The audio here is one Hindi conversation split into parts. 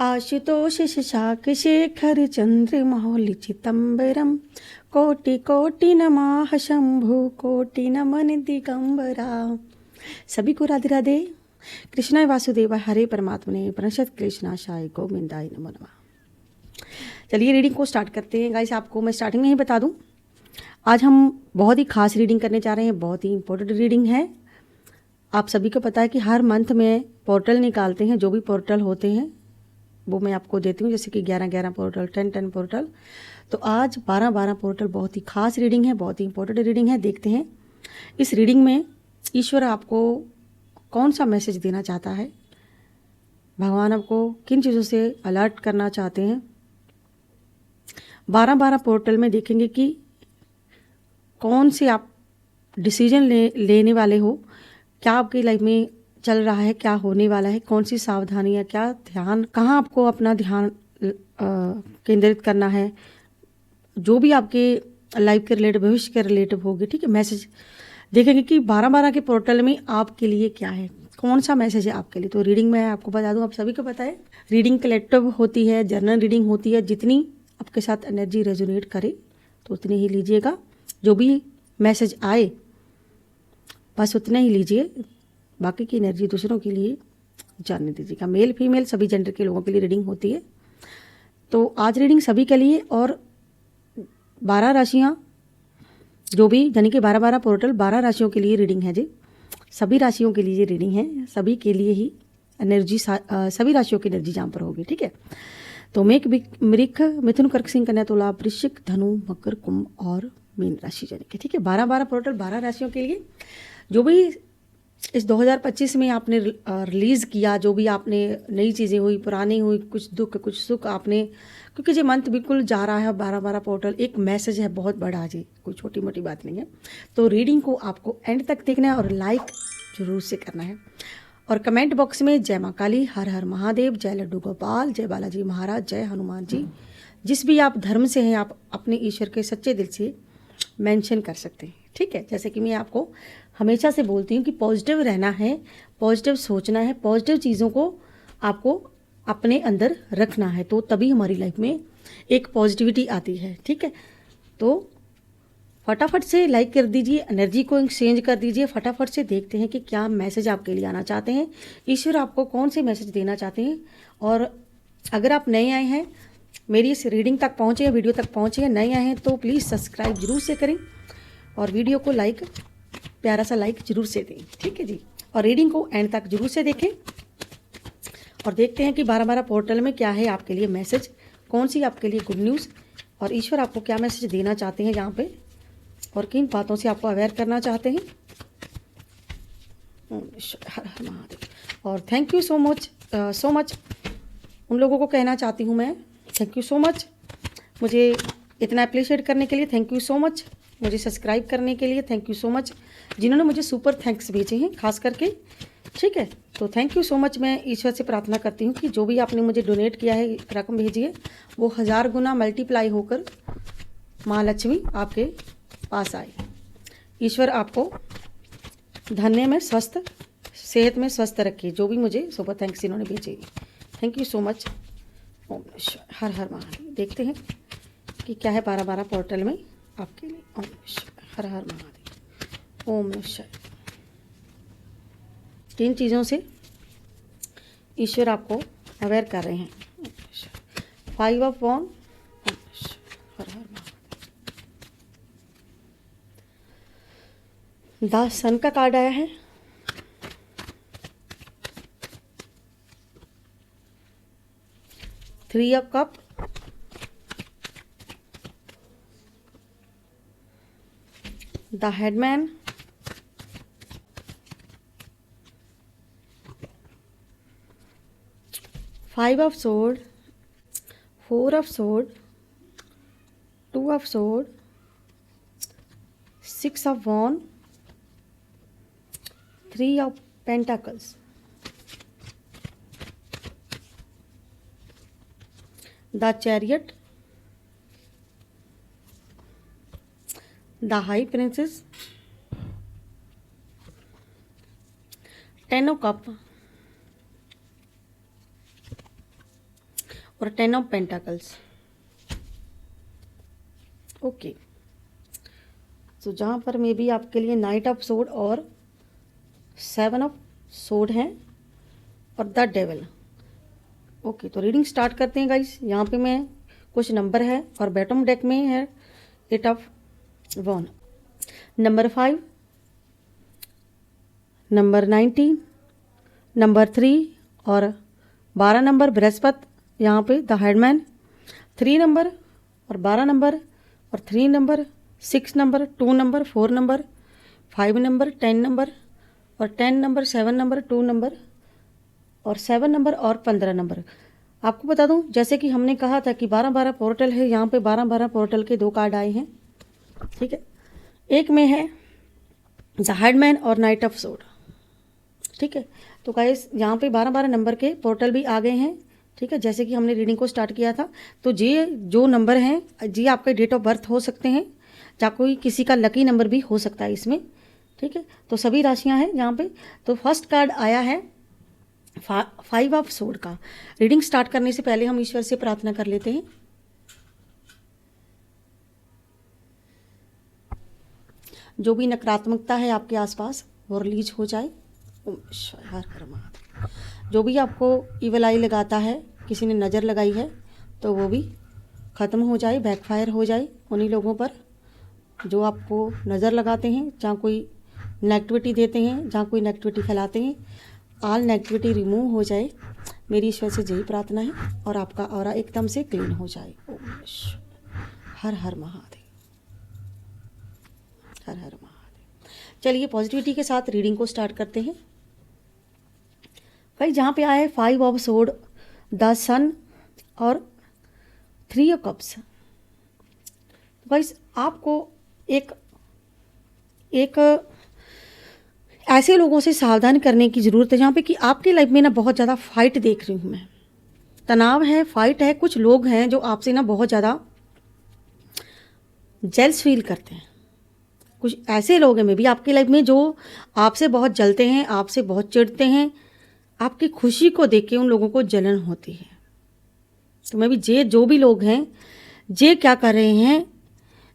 आशुतोष शशाक शेखर चंद्रमौलि चिदंबरम कोटि कोटि नमः शंभु कोटि नमन दिगंबरा। सभी को राधे राधे। कृष्णाय वासुदेवाय हरे परमात्मने प्रणशत क्लेशनाशाय गोविंदाय नमो नमः। चलिए रीडिंग को स्टार्ट करते हैं। गाइस, आपको मैं स्टार्टिंग में ही बता दूं, आज हम बहुत ही खास रीडिंग करने जा रहे हैं। बहुत ही इंपॉर्टेंट रीडिंग है। आप सभी को पता है कि हर मंथ में पोर्टल निकालते हैं। जो भी पोर्टल होते हैं वो मैं आपको देती हूँ, जैसे कि 11-11 पोर्टल, 10-10 पोर्टल। तो आज 12-12 पोर्टल। बहुत ही खास रीडिंग है, बहुत ही इंपॉर्टेंट रीडिंग है। देखते हैं इस रीडिंग में ईश्वर आपको कौन सा मैसेज देना चाहता है, भगवान आपको किन चीज़ों से अलर्ट करना चाहते हैं। 12-12 पोर्टल में देखेंगे कि कौन से आप डिसीजन लेने वाले हो, क्या आपकी लाइफ में चल रहा है, क्या होने वाला है, कौन सी सावधानियाँ, क्या ध्यान, कहाँ आपको अपना ध्यान केंद्रित करना है, जो भी आपके लाइफ के रिलेटिव, भविष्य के रिलेटिव होगी। ठीक है, मैसेज देखेंगे कि 12-12 के पोर्टल में आपके लिए क्या है, कौन सा मैसेज है आपके लिए। तो रीडिंग में आपको बता दूं, आप सभी को पता है रीडिंग कलेक्टिव होती है, जर्नल रीडिंग होती है। जितनी आपके साथ एनर्जी रेजोनेट करे तो उतनी ही लीजिएगा। जो भी मैसेज आए बस उतना ही लीजिए, बाकी की एनर्जी दूसरों के लिए जानने दीजिएगा। मेल फीमेल सभी जेंडर के लोगों के लिए रीडिंग होती है। तो आज रीडिंग सभी के लिए, और 12 राशियाँ जो भी, यानी कि 12-12 पोर्टल 12 राशियों के लिए रीडिंग है जी। सभी राशियों के लिए रीडिंग है, सभी के लिए ही एनर्जी, सभी राशियों की एनर्जी जहाँ पर होगी। ठीक है, तो मेघ, मृग, मिथुन, कर्क, सिंह, कन्या, तुला, वृश्चिक, धनु, मकर, कुंभ और मीन राशि यानी कि। ठीक है, 12-12 पोर्टल 12 राशियों के लिए। जो भी इस 2025 में आपने रिलीज़ किया, जो भी आपने नई चीज़ें हुई, पुरानी हुई, कुछ दुख कुछ सुख आपने, क्योंकि ये मंथ बिल्कुल जा रहा है 12-12 पोर्टल। एक मैसेज है बहुत बड़ा जी, कोई छोटी मोटी बात नहीं है। तो रीडिंग को आपको एंड तक देखना है और लाइक जरूर से करना है। और कमेंट बॉक्स में जय माँ काली, हर हर महादेव, जय लड्डू गोपाल, जय बालाजी महाराज, जय हनुमान जी, जिस भी आप धर्म से हैं आप अपने ईश्वर के सच्चे दिल से मेंशन कर सकते हैं। ठीक है, जैसे कि मैं आपको हमेशा से बोलती हूँ कि पॉजिटिव रहना है, पॉजिटिव सोचना है, पॉजिटिव चीज़ों को आपको अपने अंदर रखना है, तो तभी हमारी लाइफ में एक पॉजिटिविटी आती है। ठीक है, तो फटाफट से लाइक कर दीजिए, एनर्जी को एक्सचेंज कर दीजिए। फटाफट से देखते हैं कि क्या मैसेज आपके लिए आना चाहते हैं, ईश्वर आपको कौन से मैसेज देना चाहते हैं। और अगर आप नए आए हैं, मेरी इस रीडिंग तक पहुँचे हैं, वीडियो तक पहुँचे हैं, नए आए हैं, तो प्लीज़ सब्सक्राइब जरूर से करें और वीडियो को लाइक, प्यारा सा लाइक जरूर से दें। ठीक है जी, और रीडिंग को एंड तक जरूर से देखें और देखते हैं कि 12-12 पोर्टल में क्या है आपके लिए मैसेज, कौन सी आपके लिए गुड न्यूज़, और ईश्वर आपको क्या मैसेज देना चाहते हैं यहाँ पे, और किन बातों से आपको अवेयर करना चाहते हैं। हर हर महादेव। और थैंक यू सो मच उन लोगों को कहना चाहती हूँ मैं, थैंक यू सो मच मुझे इतना अप्रिशिएट करने के लिए। थैंक यू सो मच मुझे सब्सक्राइब करने के लिए। थैंक यू सो मच जिन्होंने मुझे सुपर थैंक्स भेजे हैं खास करके। ठीक है, तो थैंक यू सो मच। मैं ईश्वर से प्रार्थना करती हूँ कि जो भी आपने मुझे डोनेट किया है, रकम भेजी है, वो 1000 गुना मल्टीप्लाई होकर माँ लक्ष्मी आपके पास आए। ईश्वर आपको धन्य में स्वस्थ, सेहत में स्वस्थ रखे। जो भी मुझे सुपर थैंक्स इन्होंने भेजे, थैंक यू सो मच। ओम नमः, हर हर महादेव। देखते हैं कि क्या है 12-12 पोर्टल में आपके लिए। ओम नमः, हर हर महादेव। ओम नमः। किन चीज़ों से ईश्वर आपको अवेयर कर रहे हैं। 5 of wand, Har Har Mahadev. The sun का कार्ड आया है, three of cup, the hanged man, five of sword, four of sword, two of sword, six of wand, three of pentacles, the chariot, the high priestess, 10 of cup, और 10 ऑफ पेंटाकल्स। ओके, तो जहाँ पर मे बी आपके लिए नाइट ऑफ सोड और 7 ऑफ सोड हैं और द डेविल। ओके, तो रीडिंग स्टार्ट करते हैं गाइस। यहाँ पे मैं कुछ नंबर है और बॉटम डेक में है 8 of one, number 5, number 19, number 3 और 12 नंबर बृहस्पति। यहाँ पे द हेडमैन 3 नंबर और 12 नंबर और 3 number, 6 number, 2 number, 4 number, 5 number, 10 number और 10 नंबर, 7 नंबर, 2 नंबर और 7 नंबर और 15 नंबर। आपको बता दूं, जैसे कि हमने कहा था कि 12-12 पोर्टल है, यहाँ पे 12-12 पोर्टल के 2 कार्ड आए हैं। ठीक है, एक में है द हेडमैन और नाइट ऑफ सोड। ठीक है, तो गाइस यहाँ पे 12-12 नंबर के पोर्टल भी आ गए हैं। ठीक है, जैसे कि हमने रीडिंग को स्टार्ट किया था, तो ये जो नंबर हैं जी आपके डेट ऑफ बर्थ हो सकते हैं, या कोई किसी का लकी नंबर भी हो सकता है इसमें। ठीक है, तो सभी राशियां हैं यहाँ पे। तो फर्स्ट कार्ड आया है 5 ऑफ सोड का। रीडिंग स्टार्ट करने से पहले हम ईश्वर से प्रार्थना कर लेते हैं। जो भी नकारात्मकता है आपके आसपास वो रिलीज हो जाए। ओम ईश्वर हर हर महादेव। जो भी आपको इवल आई लगाता है, किसी ने नज़र लगाई है, तो वो भी ख़त्म हो जाए, बैकफायर हो जाए उन्हीं लोगों पर जो आपको नज़र लगाते हैं, जहाँ कोई नेगेटिविटी देते हैं, जहाँ कोई नेगेटिविटी फैलाते हैं। ऑल नेगेटिविटी रिमूव हो जाए, मेरी ईश्वर से यही प्रार्थना है, और आपका ऑरा एकदम से क्लीन हो जाए। ओम ईश्वर हर हर महादेव, हर हर महादेव। चलिए पॉजिटिविटी के साथ रीडिंग को स्टार्ट करते हैं। भाई जहाँ पे आया है 5 ऑफ सोड, द सन और 3 ऑफ कप्स। भाई आपको एक ऐसे लोगों से सावधान करने की ज़रूरत है जहाँ पे कि आपकी लाइफ में ना बहुत ज़्यादा फाइट देख रही हूँ मैं, तनाव है, फाइट है। कुछ लोग हैं जो आपसे ना बहुत ज़्यादा जेल्स फील करते हैं। कुछ ऐसे लोग हैं मे भी आपकी लाइफ में जो आपसे बहुत जलते हैं, आपसे बहुत चिढ़ते हैं। आपकी खुशी को देख के उन लोगों को जलन होती है। तो मैं भी जो भी लोग हैं जे क्या कर रहे हैं,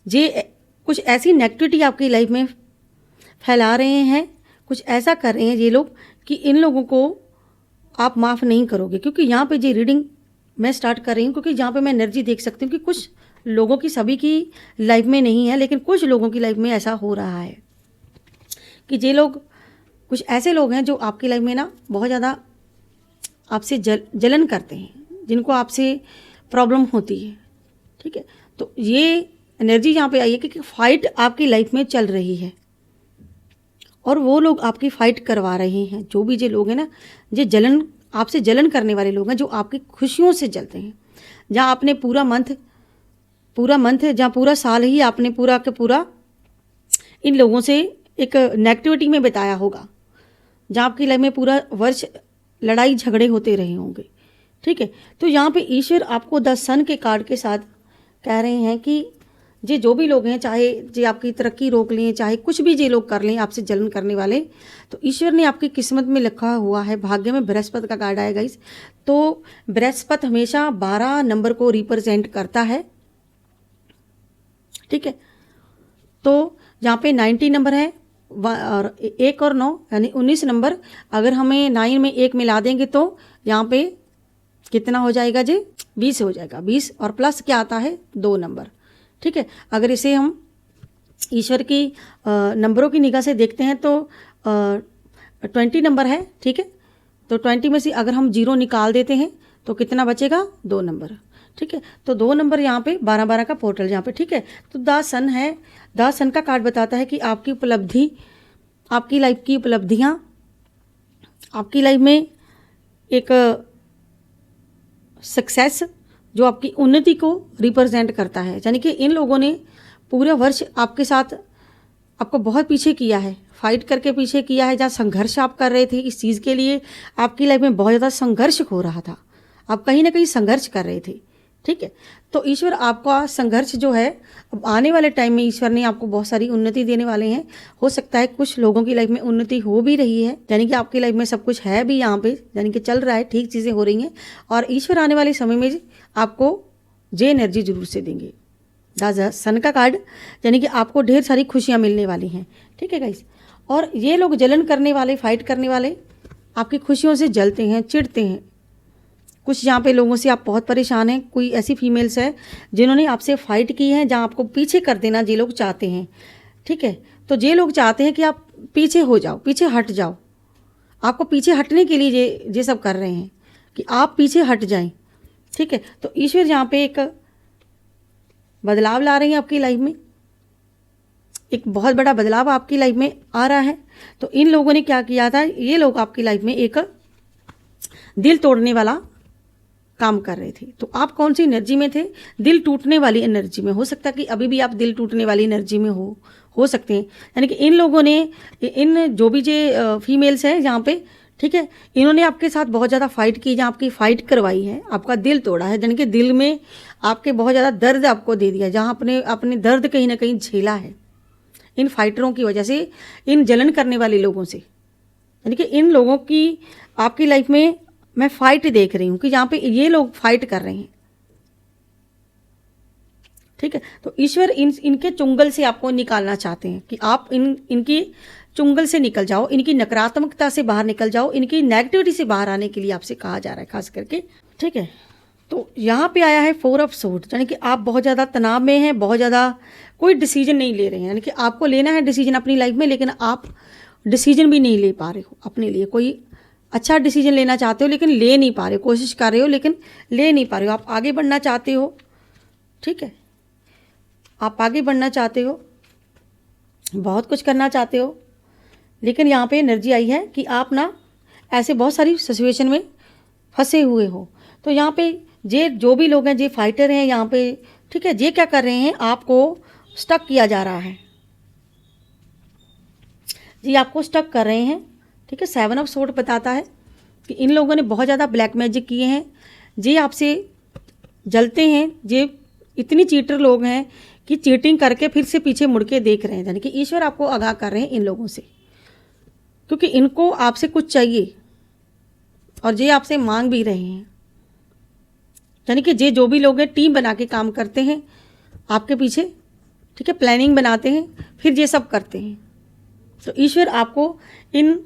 जे कुछ ऐसी नेगेटिविटी आपकी लाइफ में फैला रहे हैं, कुछ ऐसा कर रहे हैं ये लोग कि इन लोगों को आप माफ़ नहीं करोगे। क्योंकि यहाँ पे ये रीडिंग मैं स्टार्ट कर रही हूँ क्योंकि यहाँ पे मैं एनर्जी देख सकती हूँ कि कुछ लोगों की, सभी की लाइफ में नहीं है, लेकिन कुछ लोगों की लाइफ में ऐसा हो रहा है कि ये लोग, कुछ ऐसे लोग हैं जो आपकी लाइफ में ना बहुत ज़्यादा आपसे जलन करते हैं, जिनको आपसे प्रॉब्लम होती है। ठीक है, तो ये एनर्जी यहाँ पे आई है कि फाइट आपकी लाइफ में चल रही है और वो लोग आपकी फाइट करवा रहे हैं। जो भी ये लोग हैं ना, ये जलन, आपसे जलन करने वाले लोग हैं जो आपकी खुशियों से जलते हैं। जहाँ आपने पूरा मंथ है, जहाँ पूरा साल ही आपने पूरा के पूरा इन लोगों से एक नेगेटिविटी में बिताया होगा, जहाँ आपकी लाइफ में पूरा वर्ष लड़ाई झगड़े होते रहे होंगे। ठीक है, तो यहाँ पे ईश्वर आपको द सन के कार्ड के साथ कह रहे हैं कि ये जो भी लोग हैं, चाहे ये आपकी तरक्की रोक लें, चाहे कुछ भी ये लोग कर लें आपसे जलन करने वाले, तो ईश्वर ने आपकी किस्मत में लिखा हुआ है। भाग्य में बृहस्पति का कार्ड आएगा इस, तो बृहस्पति हमेशा 12 नंबर को रिप्रेजेंट करता है। ठीक है, तो यहाँ पे 90 नंबर है और 1 और 9 यानी 19 नंबर। अगर हमें 9 में 1 मिला देंगे तो यहाँ पे कितना हो जाएगा जी? 20 हो जाएगा। 20 और प्लस क्या आता है? 2 नंबर। ठीक है, अगर इसे हम ईश्वर की नंबरों की निगाह से देखते हैं तो 20 नंबर है। ठीक है, तो 20 में से अगर हम 0 निकाल देते हैं तो कितना बचेगा? 2 नंबर। ठीक है, तो 2 नंबर यहाँ पे 12-12 का पोर्टल यहाँ पे। ठीक है, तो द सन है, द सन का कार्ड बताता है कि आपकी उपलब्धि, आपकी लाइफ की उपलब्धियाँ, आपकी लाइफ में एक सक्सेस जो आपकी उन्नति को रिप्रेजेंट करता है। यानी कि इन लोगों ने पूरे वर्ष आपके साथ आपको बहुत पीछे किया है, फाइट करके पीछे किया है। जहाँ संघर्ष आप कर रहे थे इस चीज़ के लिए, आपकी लाइफ में बहुत ज़्यादा संघर्ष हो रहा था, आप कहीं ना कहीं संघर्ष कर रहे थे। ठीक है। तो ईश्वर आपका संघर्ष जो है, अब आने वाले टाइम में ईश्वर ने आपको बहुत सारी उन्नति देने वाले हैं। हो सकता है कुछ लोगों की लाइफ में उन्नति हो भी रही है, यानी कि आपकी लाइफ में सब कुछ है भी यहाँ पे, यानी कि चल रहा है, ठीक चीज़ें हो रही हैं। और ईश्वर आने वाले समय में आपको जे एनर्जी जरूर से देंगे। द सन का कार्ड, यानी कि आपको ढेर सारी खुशियाँ मिलने वाली हैं। ठीक है गाइस। और ये लोग जलन करने वाले, फाइट करने वाले, आपकी खुशियों से जलते हैं, चिढ़ते हैं। कुछ यहाँ पे लोगों से आप बहुत परेशान हैं। कोई ऐसी फीमेल्स है जिन्होंने आपसे फाइट की है, जहाँ आपको पीछे कर देना ये लोग चाहते हैं। ठीक है। तो ये लोग चाहते हैं कि आप पीछे हो जाओ, पीछे हट जाओ। आपको पीछे हटने के लिए ये सब कर रहे हैं कि आप पीछे हट जाएं। ठीक है। तो ईश्वर यहाँ पे एक बदलाव ला रहे हैं आपकी लाइफ में, एक बहुत बड़ा बदलाव आपकी लाइफ में आ रहा है। तो इन लोगों ने क्या किया था, ये लोग आपकी लाइफ में एक दिल तोड़ने वाला काम कर रहे थे। तो आप कौन सी एनर्जी में थे? दिल टूटने वाली एनर्जी में। हो सकता है कि अभी भी आप दिल टूटने वाली एनर्जी में हो सकते हैं। यानी कि इन लोगों ने, इन जो भी जो फीमेल्स है यहाँ पे, ठीक है, इन्होंने आपके साथ बहुत ज़्यादा फाइट की, जहाँ आपकी फाइट करवाई है, आपका दिल तोड़ा है, यानी कि दिल में आपके बहुत ज़्यादा दर्द आपको दे दिया, जहाँ अपने दर्द कहीं ना कहीं झेला है इन फाइटरों की वजह से, इन जलन करने वाले लोगों से। यानी कि इन लोगों की आपकी लाइफ में मैं फाइट देख रही हूँ कि जहाँ पे ये लोग फाइट कर रहे हैं। ठीक है। तो ईश्वर इनके चुंगल से आपको निकालना चाहते हैं कि आप इनकी चुंगल से निकल जाओ, इनकी नकारात्मकता से बाहर निकल जाओ, इनकी नेगेटिविटी से बाहर आने के लिए आपसे कहा जा रहा है खास करके। ठीक है। तो यहाँ पे आया है 4 ऑफ सोर्ड, यानी कि आप बहुत ज़्यादा तनाव में हैं, बहुत ज़्यादा कोई डिसीजन नहीं ले रहे हैं। यानी कि आपको लेना है डिसीजन अपनी लाइफ में, लेकिन आप डिसीजन भी नहीं ले पा रहे हो अपने लिए। कोई अच्छा डिसीजन लेना चाहते हो लेकिन ले नहीं पा रहे हो, कोशिश कर रहे हो लेकिन ले नहीं पा रहे हो। आप आगे बढ़ना चाहते हो, ठीक है, आप आगे बढ़ना चाहते हो, बहुत कुछ करना चाहते हो, लेकिन यहाँ पे एनर्जी आई है कि आप ना ऐसे बहुत सारी सिचुएशन में फंसे हुए हो। तो यहाँ पे जो भी लोग हैं, जो फाइटर हैं यहाँ पे, ठीक है, ये क्या कर रहे हैं, आपको स्टक किया जा रहा है जी, आपको स्टक कर रहे हैं। ठीक है। 7 ऑफ सोर्ड बताता है कि इन लोगों ने बहुत ज़्यादा ब्लैक मैजिक किए हैं, जे आपसे जलते हैं, जे इतनी चीटर लोग हैं कि चीटिंग करके फिर से पीछे मुड़ के देख रहे हैं। यानी कि ईश्वर आपको आगाह कर रहे हैं इन लोगों से, क्योंकि इनको आपसे कुछ चाहिए और जे आपसे मांग भी रहे हैं। यानी कि जो भी लोग हैं टीम बना के काम करते हैं आपके पीछे, ठीक है, प्लानिंग बनाते हैं, फिर ये सब करते हैं। तो ईश्वर आपको इन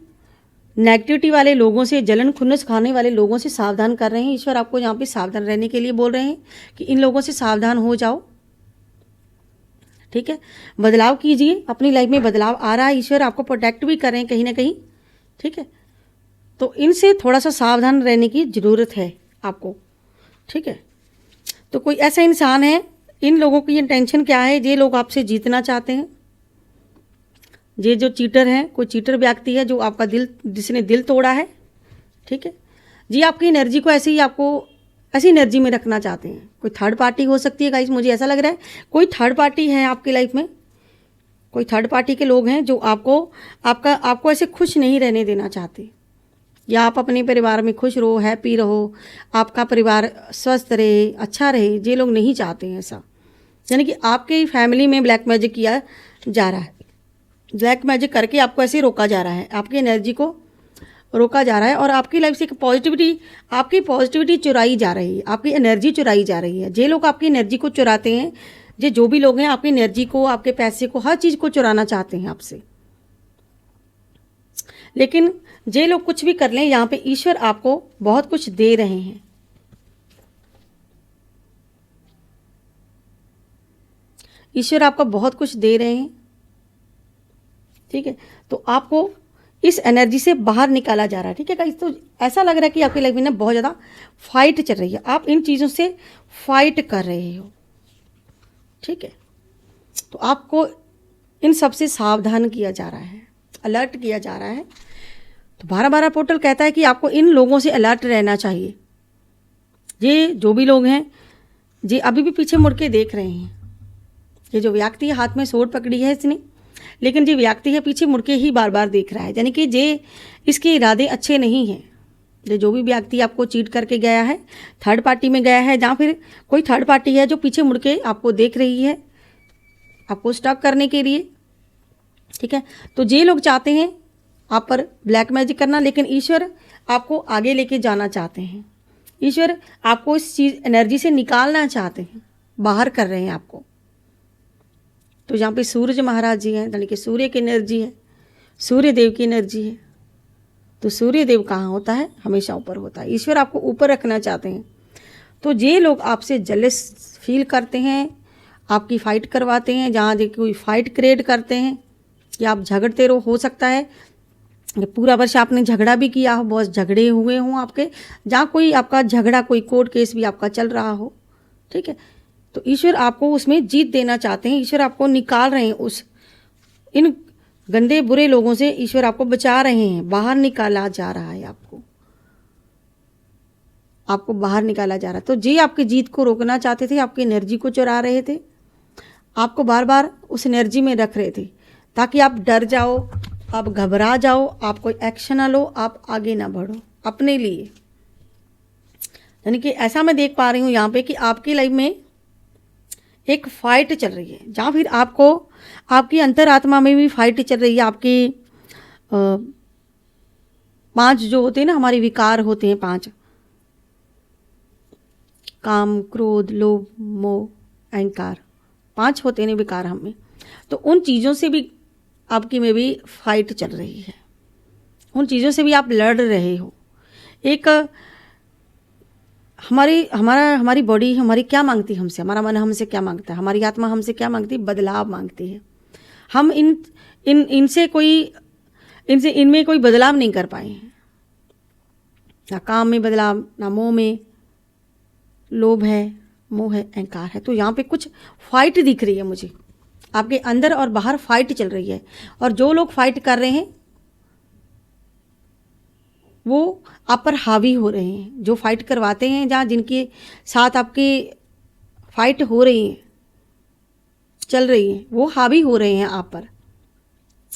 नेगेटिविटी वाले लोगों से, जलन खुन्नस खाने वाले लोगों से सावधान कर रहे हैं। ईश्वर आपको यहाँ पे सावधान रहने के लिए बोल रहे हैं कि इन लोगों से सावधान हो जाओ। ठीक है। बदलाव कीजिए, अपनी लाइफ में बदलाव आ रहा है, ईश्वर आपको प्रोटेक्ट भी कर रहे हैं कहीं ना कहीं। ठीक है। तो इनसे थोड़ा सा सावधान रहने की ज़रूरत है आपको। ठीक है। तो कोई ऐसा इंसान है, इन लोगों की इंटेंशन क्या है, ये लोग आपसे जीतना चाहते हैं। ये जो चीटर हैं, कोई चीटर व्यक्ति है जो आपका दिल, जिसने दिल तोड़ा है। ठीक है जी। आपकी एनर्जी को ऐसे ही, आपको ऐसी एनर्जी में रखना चाहते हैं। कोई थर्ड पार्टी हो सकती है गाइस, मुझे ऐसा लग रहा है कोई थर्ड पार्टी है आपकी लाइफ में, कोई थर्ड पार्टी के लोग हैं जो आपको ऐसे खुश नहीं रहने देना चाहते, या आप अपने परिवार में खुश रहो, हैप्पी रहो, आपका परिवार स्वस्थ रहे, अच्छा रहे। ये लोग नहीं चाहते हैं ऐसा। यानी कि आपकी फैमिली में ब्लैक मैजिक किया जा रहा है, ब्लैक मैजिक करके आपको ऐसे रोका जा रहा है, आपकी एनर्जी को रोका जा रहा है, और आपकी लाइफ से आपकी पॉजिटिविटी चुराई जा रही है, आपकी एनर्जी चुराई जा रही है। जे लोग आपकी एनर्जी को चुराते हैं, जो भी लोग हैं आपकी एनर्जी को, आपके पैसे को, हर चीज़ को चुराना चाहते हैं आपसे। लेकिन जे लोग कुछ भी कर लें, यहाँ पे ईश्वर आपको बहुत कुछ दे रहे हैं। ईश्वर आपको बहुत कुछ दे रहे हैं। ठीक है। तो आपको इस एनर्जी से बाहर निकाला जा रहा है। ठीक है गाइस। तो ऐसा लग रहा है कि आपकी लाइफ में ना बहुत ज़्यादा फाइट चल रही है, आप इन चीज़ों से फाइट कर रहे हो। ठीक है। तो आपको इन सब से सावधान किया जा रहा है, अलर्ट किया जा रहा है। तो 12-12 पोर्टल कहता है कि आपको इन लोगों से अलर्ट रहना चाहिए। ये जो भी लोग हैं, ये अभी भी पीछे मुड़ के देख रहे हैं। ये जो व्यक्ति है, हाथ में सोर्ड पकड़ी है इसने, लेकिन जो व्यक्ति है पीछे मुड़ के ही बार बार देख रहा है। यानी कि जे इसके इरादे अच्छे नहीं हैं, जो भी व्यक्ति आपको चीट करके गया है, थर्ड पार्टी में गया है, या फिर कोई थर्ड पार्टी है जो पीछे मुड़ के आपको देख रही है आपको स्टक करने के लिए, ठीक है। तो ये लोग चाहते हैं आप पर ब्लैक मैजिक करना, लेकिन ईश्वर आपको आगे लेके जाना चाहते हैं। ईश्वर आपको इस चीज़ एनर्जी से निकालना चाहते हैं, बाहर कर रहे हैं आपको। तो यहाँ पे सूरज महाराज जी हैं, यानी कि सूर्य की एनर्जी है, सूर्य देव की एनर्जी है। तो सूर्य देव कहाँ होता है? हमेशा ऊपर होता है। ईश्वर आपको ऊपर रखना चाहते हैं। तो ये लोग आपसे जेलस फील करते हैं, आपकी फ़ाइट करवाते हैं, जहाँ देखिए कोई फाइट क्रिएट करते हैं कि आप झगड़ते रहो। हो सकता है कि पूरा वर्ष आपने झगड़ा भी किया हो, बहुत झगड़े हुए हों आपके, जहाँ कोई आपका झगड़ा, कोई कोर्ट केस भी आपका चल रहा हो, ठीक है। तो ईश्वर आपको उसमें जीत देना चाहते हैं। ईश्वर आपको निकाल रहे हैं उस इन गंदे बुरे लोगों से। ईश्वर आपको बचा रहे हैं, बाहर निकाला जा रहा है आपको बाहर निकाला जा रहा है। तो जी आपकी जीत को रोकना चाहते थे, आपकी एनर्जी को चुरा रहे थे, आपको बार बार उस एनर्जी में रख रहे थे ताकि आप डर जाओ, आप घबरा जाओ, आप कोई एक्शन ना लो, आप आगे ना बढ़ो अपने लिए। यानी कि ऐसा मैं देख पा रही हूँ यहाँ पे कि आपकी लाइफ में एक फाइट चल रही है, जहाँ फिर आपको आपकी अंतरात्मा में भी फाइट चल रही है। आपके 5 जो होते हैं ना, हमारे विकार होते हैं 5, काम, क्रोध, लोभ, मोह, अहंकार, 5 होते हैं विकार हमें। तो उन चीज़ों से भी आपकी में भी फाइट चल रही है, उन चीज़ों से भी आप लड़ रहे हो। एक हमारी बॉडी हमारी क्या मांगती है हमसे, हमारा मन हमसे क्या मांगता है, हमारी आत्मा हमसे क्या मांगती है? बदलाव मांगती है। हम इनमें कोई बदलाव नहीं कर पाए हैं, ना काम में बदलाव, ना मोह में, लोभ है, मोह है, अहंकार है। तो यहाँ पे कुछ फाइट दिख रही है मुझे, आपके अंदर और बाहर फाइट चल रही है। और जो लोग फाइट कर रहे हैं वो आप पर हावी हो रहे हैं, जो फाइट करवाते हैं, जहाँ जिनके साथ आपकी फाइट हो रही है, चल रही है, वो हावी हो रहे हैं आप पर,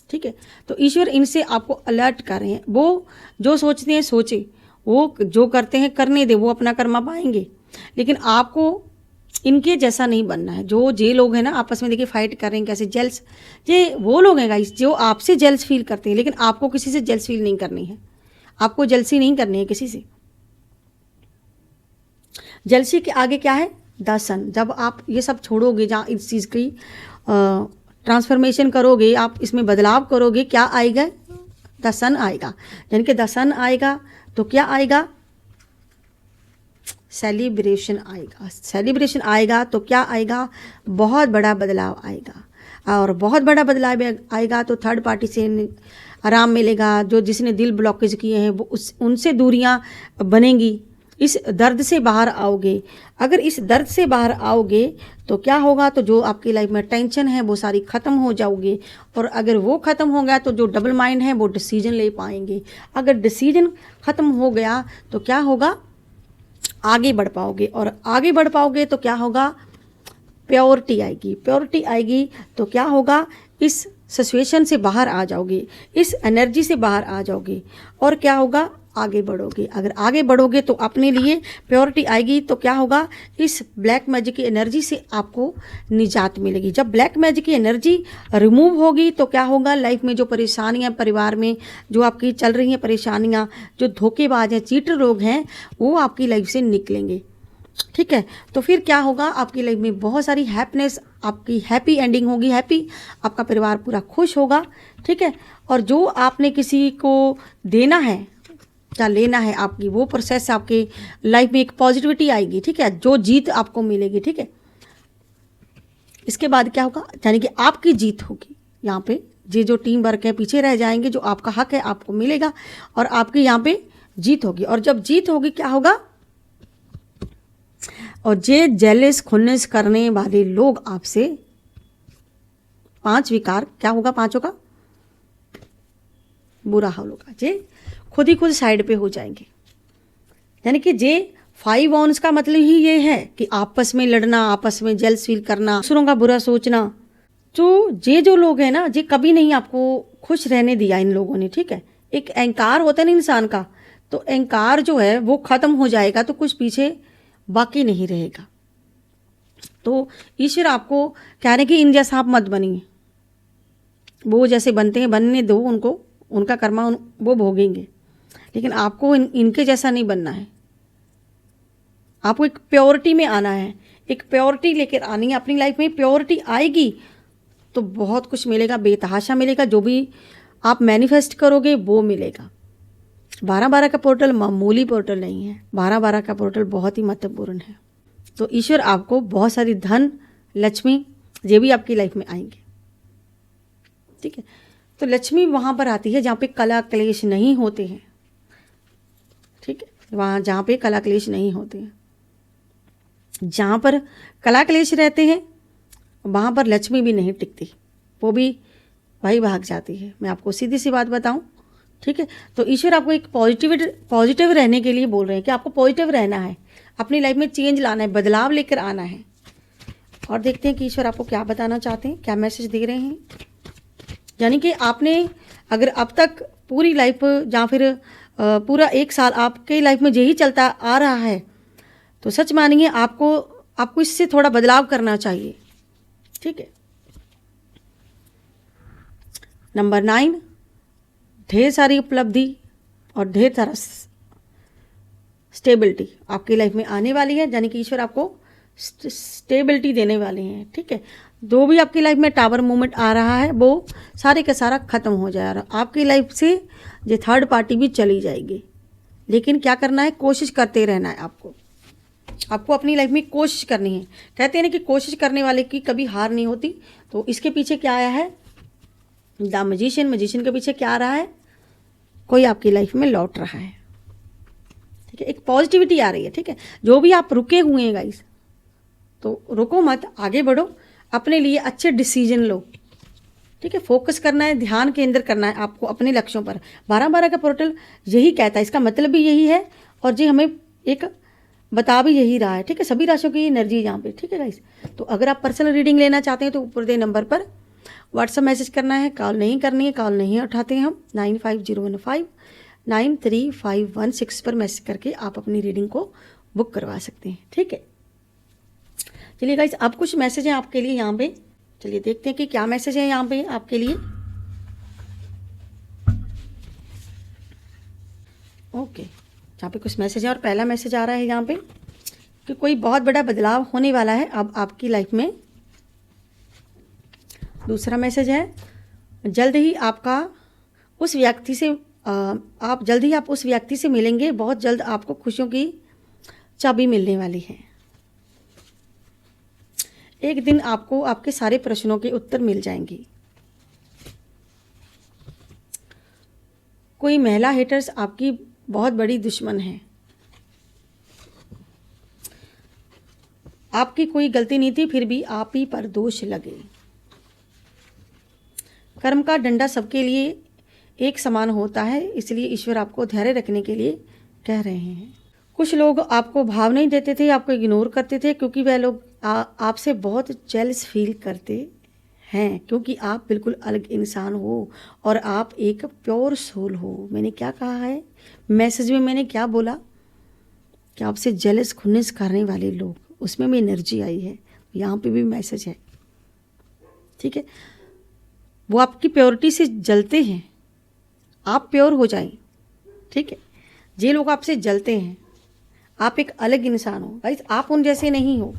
ठीक है। तो ईश्वर इनसे आपको अलर्ट कर रहे हैं। वो जो सोचते हैं सोचे, वो जो करते हैं करने दे, वो अपना कर्मा पाएंगे, लेकिन आपको इनके जैसा नहीं बनना है। जो जे लोग हैं ना आपस में देखिए फाइट कर रहे हैं कैसे, जेल्स, ये वो लोग हैं गाइस जो आपसे जेल्स फील करते हैं, लेकिन आपको किसी से जेल्स फील नहीं करनी है, आपको जेलसी नहीं करनी है किसी से। जेलसी के आगे क्या है? द सन। जब आप ये सब छोड़ोगे, जहाँ इस चीज़ की ट्रांसफॉर्मेशन करोगे, आप इसमें बदलाव करोगे, क्या आएगा? द सन आएगा। यानी कि द सन आएगा तो क्या आएगा? सेलिब्रेशन आएगा। सेलिब्रेशन आएगा तो क्या आएगा? बहुत बड़ा बदलाव आएगा। और बहुत बड़ा बदलाव आएगा तो थर्ड पार्टी से आराम मिलेगा। जो जिसने दिल ब्लॉकेज किए हैं वो उनसे दूरियां बनेंगी। इस दर्द से बाहर आओगे। अगर इस दर्द से बाहर आओगे तो क्या होगा? तो जो आपकी लाइफ में टेंशन है वो सारी ख़त्म हो जाओगे। और अगर वो ख़त्म हो गया तो जो डबल माइंड है वो डिसीजन ले पाएंगे। अगर डिसीजन ख़त्म हो गया तो क्या होगा? आगे बढ़ पाओगे। और आगे बढ़ पाओगे तो क्या होगा? प्योरिटी आएगी। प्योरिटी आएगी तो क्या होगा? इस सिचुएशन से बाहर आ जाओगे, इस एनर्जी से बाहर आ जाओगे। और क्या होगा? आगे बढ़ोगे। अगर आगे बढ़ोगे तो अपने लिए प्योरिटी आएगी तो क्या होगा? इस ब्लैक मैजिक की एनर्जी से आपको निजात मिलेगी। जब ब्लैक मैजिक की एनर्जी रिमूव होगी तो क्या होगा? लाइफ में जो परेशानियां, परिवार में जो आपकी चल रही हैं परेशानियां, जो धोखेबाज हैं, चीटर लोग हैं, वो आपकी लाइफ से निकलेंगे। ठीक है, तो फिर क्या होगा? आपकी लाइफ में बहुत सारी हैप्पीनेस, आपकी हैप्पी एंडिंग होगी। हैप्पी, आपका परिवार पूरा खुश होगा। ठीक है, और जो आपने किसी को देना है क्या लेना है, आपकी वो प्रोसेस आपके लाइफ में एक पॉजिटिविटी आएगी। ठीक है, जो जीत आपको मिलेगी। ठीक है, इसके बाद क्या होगा? यानी कि आपकी जीत होगी। यहाँ पे जो टीम वर्क है पीछे रह जाएंगे, जो आपका हक है आपको मिलेगा और आपकी यहाँ पे जीत होगी। और जब जीत होगी क्या होगा? और जे जेलिस, खुन्नस करने वाले लोग आपसे, 5 विकार क्या होगा? 5 का बुरा हाल होगा। जे खुद ही खुद साइड पे हो जाएंगे। यानी कि जे 5 वॉन्स का मतलब ही ये है कि आपस में लड़ना, आपस में जेल्स फील करना, दूसरों का बुरा सोचना। तो जो लोग हैं ना, जे कभी नहीं आपको खुश रहने दिया इन लोगों ने। ठीक है, एक अहंकार होता है ना इंसान का, तो अहंकार जो है वो खत्म हो जाएगा, तो कुछ पीछे बाकी नहीं रहेगा। तो ईश्वर आपको कह रहे हैं कि इन जैसा आप मत बनिए, वो जैसे बनते हैं बनने दो उनको, उनका कर्मा वो भोगेंगे, लेकिन आपको इनके जैसा नहीं बनना है। आपको एक प्योरिटी में आना है, एक प्योरिटी लेकर आनी है अपनी लाइफ में। प्योरिटी आएगी तो बहुत कुछ मिलेगा, बेतहाशा मिलेगा। जो भी आप मैनिफेस्ट करोगे वो मिलेगा। 12-12 का पोर्टल मामूली पोर्टल नहीं है, 12-12 का पोर्टल बहुत ही महत्वपूर्ण है। तो ईश्वर आपको बहुत सारी धन, लक्ष्मी ये भी आपकी लाइफ में आएंगे, ठीक है। तो लक्ष्मी वहाँ पर आती है जहाँ पे कला क्लेश नहीं होते हैं, ठीक है। वहाँ जहाँ पे कला क्लेश नहीं होते हैं, जहाँ पर कला क्लेश रहते हैं वहाँ पर लक्ष्मी भी नहीं टिकती, वो भी भाई भाग जाती है। मैं आपको सीधी सी बात बताऊं, ठीक है। तो ईश्वर आपको एक पॉजिटिव रहने के लिए बोल रहे हैं कि आपको पॉजिटिव रहना है, अपनी लाइफ में चेंज लाना है, बदलाव लेकर आना है। और देखते हैं कि ईश्वर आपको क्या बताना चाहते हैं, क्या मैसेज दे रहे हैं। यानी कि आपने अगर अब तक पूरी लाइफ या फिर पूरा 1 साल आपके लाइफ में यही चलता आ रहा है, तो सच मानिए आपको इससे थोड़ा बदलाव करना चाहिए, ठीक है। नंबर 9, ढेर सारी उपलब्धि और ढेर सारा स्टेबिलिटी आपकी लाइफ में आने वाली है। यानी कि ईश्वर आपको स्टेबिलिटी देने वाले हैं, ठीक है। जो भी आपकी लाइफ में टावर मूवमेंट आ रहा है वो सारे का सारा खत्म हो जाएगा। आपकी लाइफ से ये थर्ड पार्टी भी चली जाएगी, लेकिन क्या करना है, कोशिश करते रहना है। आपको अपनी लाइफ में कोशिश करनी है। कहते हैं ना कि कोशिश करने वाले की कभी हार नहीं होती। तो इसके पीछे क्या आया है, द मजिशियन के पीछे क्या आ रहा है, कोई आपकी लाइफ में लौट रहा है, ठीक है। एक पॉजिटिविटी आ रही है, ठीक है। जो भी आप रुके हुए हैं गाइस, तो रुको मत, आगे बढ़ो, अपने लिए अच्छे डिसीजन लो, ठीक है। फोकस करना है, ध्यान केंद्र करना है आपको अपने लक्ष्यों पर। 12-12 का पोर्टल यही कहता है, इसका मतलब भी यही है और जी हमें एक बता भी यही रहा है, ठीक है। सभी राशियों की एनर्जी यहाँ पे, ठीक है गाइस। तो अगर आप पर्सनल रीडिंग लेना चाहते हैं तो ऊपर दे नंबर पर व्हाट्सएप मैसेज करना है, कॉल नहीं करनी है, कॉल नहीं उठाते हैं हम। 9501593516 पर मैसेज करके आप अपनी रीडिंग को बुक करवा सकते हैं, ठीक है। चलिए गाइस, अब कुछ मैसेज हैं आपके लिए यहाँ पे, चलिए देखते हैं कि क्या मैसेज है यहाँ पे आपके लिए। ओके, यहाँ पे कुछ मैसेज है और पहला मैसेज आ रहा है यहाँ पे कि कोई बहुत बड़ा बदलाव होने वाला है अब आपकी लाइफ में। दूसरा मैसेज है जल्द ही आप उस व्यक्ति से मिलेंगे, बहुत जल्द आपको खुशियों की चाबी मिलने वाली है। एक दिन आपको आपके सारे प्रश्नों के उत्तर मिल जाएंगे। कोई महिला हेटर्स आपकी बहुत बड़ी दुश्मन है, आपकी कोई गलती नहीं थी फिर भी आप ही पर दोष लगे। कर्म का डंडा सबके लिए एक समान होता है, इसलिए ईश्वर आपको धैर्य रखने के लिए कह रहे हैं। कुछ लोग आपको भाव नहीं देते थे, आपको इग्नोर करते थे, क्योंकि वह लोग आपसे बहुत जेलस फील करते हैं, क्योंकि आप बिल्कुल अलग इंसान हो और आप एक प्योर सोल हो। मैंने क्या कहा है मैसेज में, मैंने क्या बोला कि आपसे जेलस खुन्नस करने वाले लोग, उसमें भी एनर्जी आई है, यहाँ पे भी मैसेज है, ठीक है। वो आपकी प्योरिटी से जलते हैं, आप प्योर हो जाएं, ठीक है। ये लोग आपसे जलते हैं, आप एक अलग इंसान हो गाइस, आप उन जैसे नहीं हो,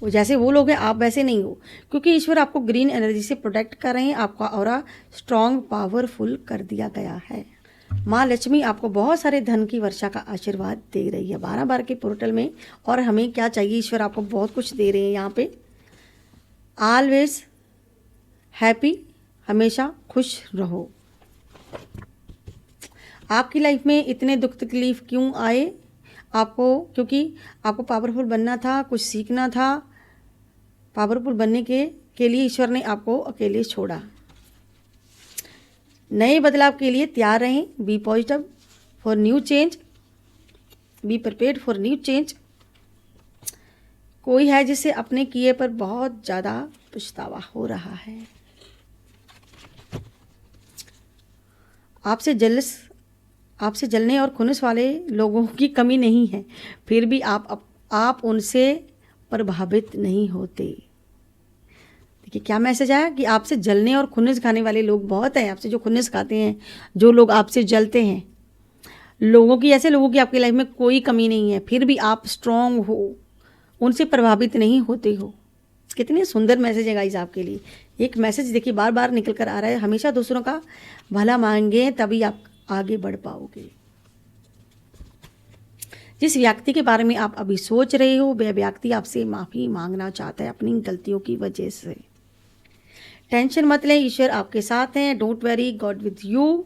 वो जैसे वो लोग हैं आप वैसे नहीं हो, क्योंकि ईश्वर आपको ग्रीन एनर्जी से प्रोटेक्ट कर रहे हैं। आपका ऑरा स्ट्रॉन्ग पावरफुल कर दिया गया है। माँ लक्ष्मी आपको बहुत सारे धन की वर्षा का आशीर्वाद दे रही है 12-12 के पोर्टल में। और हमें क्या चाहिए, ईश्वर आपको बहुत कुछ दे रहे हैं यहाँ पे। ऑलवेज हैप्पी, हमेशा खुश रहो। आपकी लाइफ में इतने दुख तकलीफ क्यों आए आपको, क्योंकि आपको पावरफुल बनना था, कुछ सीखना था। पावरफुल बनने के लिए ईश्वर ने आपको अकेले छोड़ा। नए बदलाव के लिए तैयार रहें। Be positive for new change, be prepared for new change. कोई है जिसे अपने किए पर बहुत ज़्यादा पछतावा हो रहा है। आपसे जेलस आपसे जलने और खुन्नस वाले लोगों की कमी नहीं है, फिर भी आप उनसे प्रभावित नहीं होते। देखिए क्या मैसेज आया कि आपसे जलने और खुन्नस खाने वाले लोग बहुत हैं, आपसे जो खुन्नस खाते हैं, जो लोग आपसे जलते हैं, ऐसे लोगों की आपकी लाइफ में कोई कमी नहीं है, फिर भी आप स्ट्रांग हो, उनसे प्रभावित नहीं होते हो। कितने सुंदर मैसेज है गाइस आपके लिए। एक मैसेज देखिए बार बार निकल कर आ रहा है, हमेशा दूसरों का भला मांगे तभी आप आगे बढ़ पाओगे। जिस व्यक्ति के बारे में आप अभी सोच रहे हो, वह व्यक्ति आपसे माफ़ी मांगना चाहता है अपनी गलतियों की वजह से। टेंशन मत लें, ईश्वर आपके साथ हैं। Don't worry, God with you.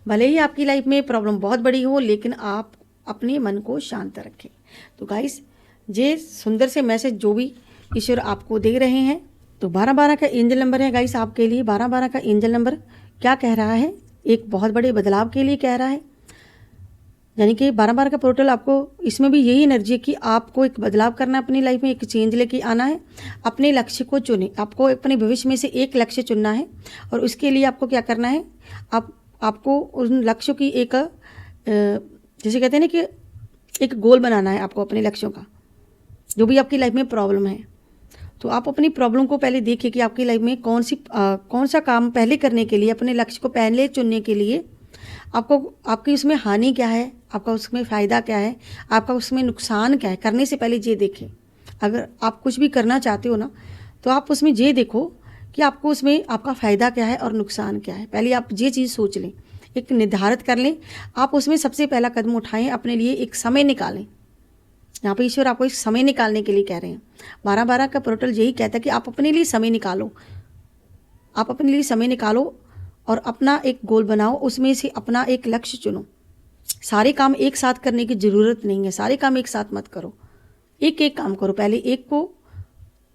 भले ही आपकी लाइफ में प्रॉब्लम बहुत बड़ी हो, लेकिन आप अपने मन को शांत रखें। तो गाइस, ये सुंदर से मैसेज जो भी ईश्वर आपको दे रहे हैं, तो 12-12 का एंजल नंबर है गाइस आपके लिए। 12-12 का एंजल नंबर क्या कह रहा है? एक बहुत बड़े बदलाव के लिए कह रहा है। यानी कि 12-12 का पोर्टल आपको, इसमें भी यही एनर्जी है कि आपको एक बदलाव करना है अपनी लाइफ में, एक चेंज लेके आना है। अपने लक्ष्य को चुने, आपको अपने भविष्य में से एक लक्ष्य चुनना है, और उसके लिए आपको क्या करना है, आपको उन लक्ष्यों की एक जैसे कहते हैं ना कि एक गोल बनाना है आपको अपने लक्ष्यों का। जो भी आपकी लाइफ में प्रॉब्लम है, तो आप अपनी प्रॉब्लम को पहले देखिए कि आपकी लाइफ में कौन सा काम पहले करने के लिए, अपने लक्ष्य को पहले चुनने के लिए आपकी उसमें हानि क्या है, आपका उसमें फ़ायदा क्या है, आपका उसमें नुकसान क्या है। करने से पहले ये देखें। अगर आप कुछ भी करना चाहते हो ना, तो आप उसमें ये देखो कि आपको उसमें आपका फ़ायदा क्या है और नुकसान क्या है। पहले आप ये चीज़ सोच लें, एक निर्धारित कर लें। आप उसमें सबसे पहला कदम उठाएं, अपने लिए एक समय निकालें। यहाँ पे ईश्वर आपको एक समय निकालने के लिए कह रहे हैं। 12-12 का पोर्टल यही कहता है कि आप अपने लिए समय निकालो, आप अपने लिए समय निकालो और अपना एक गोल बनाओ, उसमें से अपना एक लक्ष्य चुनो। सारे काम एक साथ करने की ज़रूरत नहीं है, सारे काम एक साथ मत करो, एक एक काम करो। पहले एक को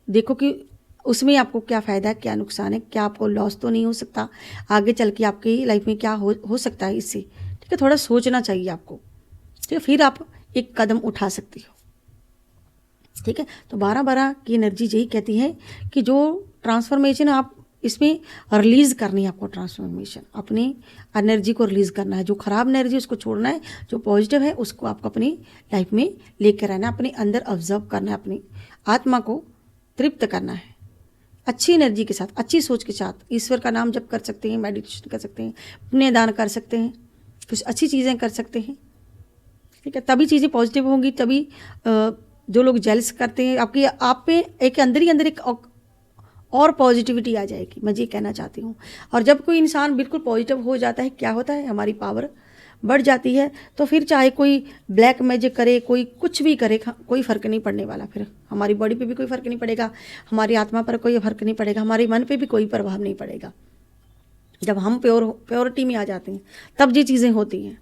देखो कि उसमें आपको क्या फ़ायदा है, क्या नुकसान है, क्या आपको लॉस तो नहीं हो सकता, आगे चल के आपकी लाइफ में क्या हो सकता है इससे। ठीक है, थोड़ा सोचना चाहिए आपको। ठीक है, फिर आप एक कदम उठा सकती हो। ठीक है, तो 12-12 की एनर्जी यही कहती है कि जो ट्रांसफॉर्मेशन आप इसमें रिलीज़ करनी है, आपको ट्रांसफॉर्मेशन अपनी एनर्जी को रिलीज़ करना है। जो ख़राब एनर्जी उसको छोड़ना है, जो पॉजिटिव है उसको आपको अपनी लाइफ में लेकर आना है, अपने अंदर ऑब्जर्व करना है, अपनी आत्मा को तृप्त करना है। अच्छी एनर्जी के साथ, अच्छी सोच के साथ ईश्वर का नाम जप कर सकते हैं, मेडिटेशन कर सकते हैं, पुण्य दान कर सकते हैं, कुछ अच्छी चीज़ें कर सकते हैं। ठीक है, तभी चीज़ें पॉजिटिव होंगी, तभी जो लोग जेलस करते हैं आप पे एक अंदर ही अंदर एक और पॉजिटिविटी आ जाएगी। मैं ये कहना चाहती हूँ। और जब कोई इंसान बिल्कुल पॉजिटिव हो जाता है, क्या होता है, हमारी पावर बढ़ जाती है। तो फिर चाहे कोई ब्लैक मैजिक करे, कोई कुछ भी करे, कोई फ़र्क नहीं पड़ने वाला। फिर हमारी बॉडी पे भी कोई फ़र्क नहीं पड़ेगा, हमारी आत्मा पर कोई फ़र्क नहीं पड़ेगा, हमारे मन पे भी कोई प्रभाव नहीं पड़ेगा। जब हम प्योरिटी में आ जाते हैं, तब ये चीज़ें होती हैं।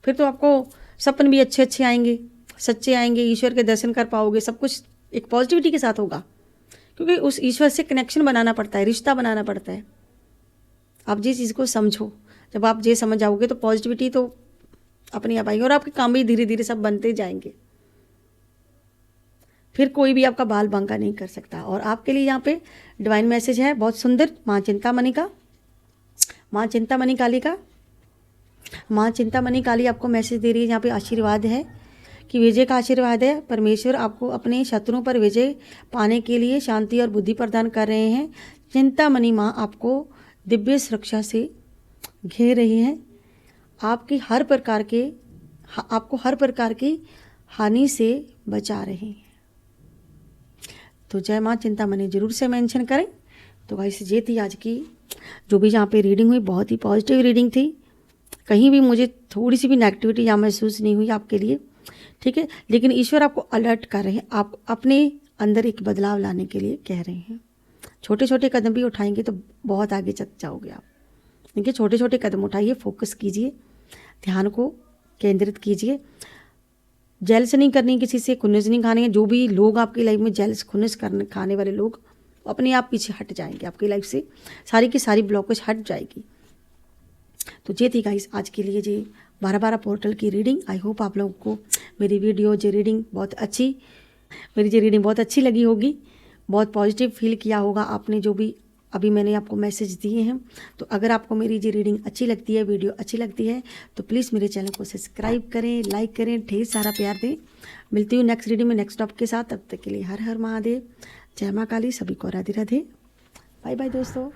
फिर तो आपको सपन भी अच्छे अच्छे आएंगे, सच्चे आएंगे, ईश्वर के दर्शन कर पाओगे, सब कुछ एक पॉजिटिविटी के साथ होगा। क्योंकि उस ईश्वर से कनेक्शन बनाना पड़ता है, रिश्ता बनाना पड़ता है। आप जिस चीज़ को समझो, जब आप ये समझ आओगे तो पॉजिटिविटी तो अपने आप आएगी, और आपके काम भी धीरे धीरे सब बनते जाएंगे। फिर कोई भी आपका बाल बांका नहीं कर सकता। और आपके लिए यहाँ पे डिवाइन मैसेज है बहुत सुंदर, माँ चिंतामणि का, माँ चिंतामणि काली का। माँ चिंतामणि काली आपको मैसेज दे रही है, यहाँ पे आशीर्वाद है कि विजय का आशीर्वाद है। परमेश्वर आपको अपने शत्रुओं पर विजय पाने के लिए शांति और बुद्धि प्रदान कर रहे हैं। चिंतामणि माँ आपको दिव्य सुरक्षा से घेर रही हैं, आपको हर प्रकार की हानि से बचा रहे हैं। तो जय माँ चिंतामणि जरूर से मेंशन करें। तो गाइस, ये थी आज की जो भी यहाँ पे रीडिंग हुई, बहुत ही पॉजिटिव रीडिंग थी। कहीं भी मुझे थोड़ी सी भी नेगेटिविटी यहाँ महसूस नहीं हुई आपके लिए। ठीक है, लेकिन ईश्वर आपको अलर्ट कर रहे हैं, आप अपने अंदर एक बदलाव लाने के लिए कह रहे हैं। छोटे छोटे कदम भी उठाएंगे तो बहुत आगे चल जाओगे आप। देखिए, छोटे छोटे कदम उठाइए, फोकस कीजिए, ध्यान को केंद्रित कीजिए। जेलस नहीं करनी किसी से, खुन्नस नहीं खानी है। जो भी लोग आपकी लाइफ में जेलस खुन्नस खाने वाले लोग, अपने आप पीछे हट जाएंगे आपकी लाइफ से, सारी की सारी ब्लॉकेज हट जाएगी। तो ये थी गाइस आज के लिए जी 12-12 पोर्टल की रीडिंग। आई होप आप लोगों को मेरी वीडियो जो रीडिंग बहुत अच्छी लगी होगी, बहुत पॉजिटिव फील किया होगा आपने। जो भी अभी मैंने आपको मैसेज दिए हैं। तो अगर आपको मेरी ये रीडिंग अच्छी लगती है, वीडियो अच्छी लगती है, तो प्लीज़ मेरे चैनल को सब्सक्राइब करें, लाइक करें, ढेर सारा प्यार दें। मिलती हूँ नेक्स्ट रीडिंग में नेक्स्ट टॉपिक के साथ। तब तक के लिए हर हर महादेव, जय माँ काली, सभी को राधे राधे, बाय बाय दोस्तों।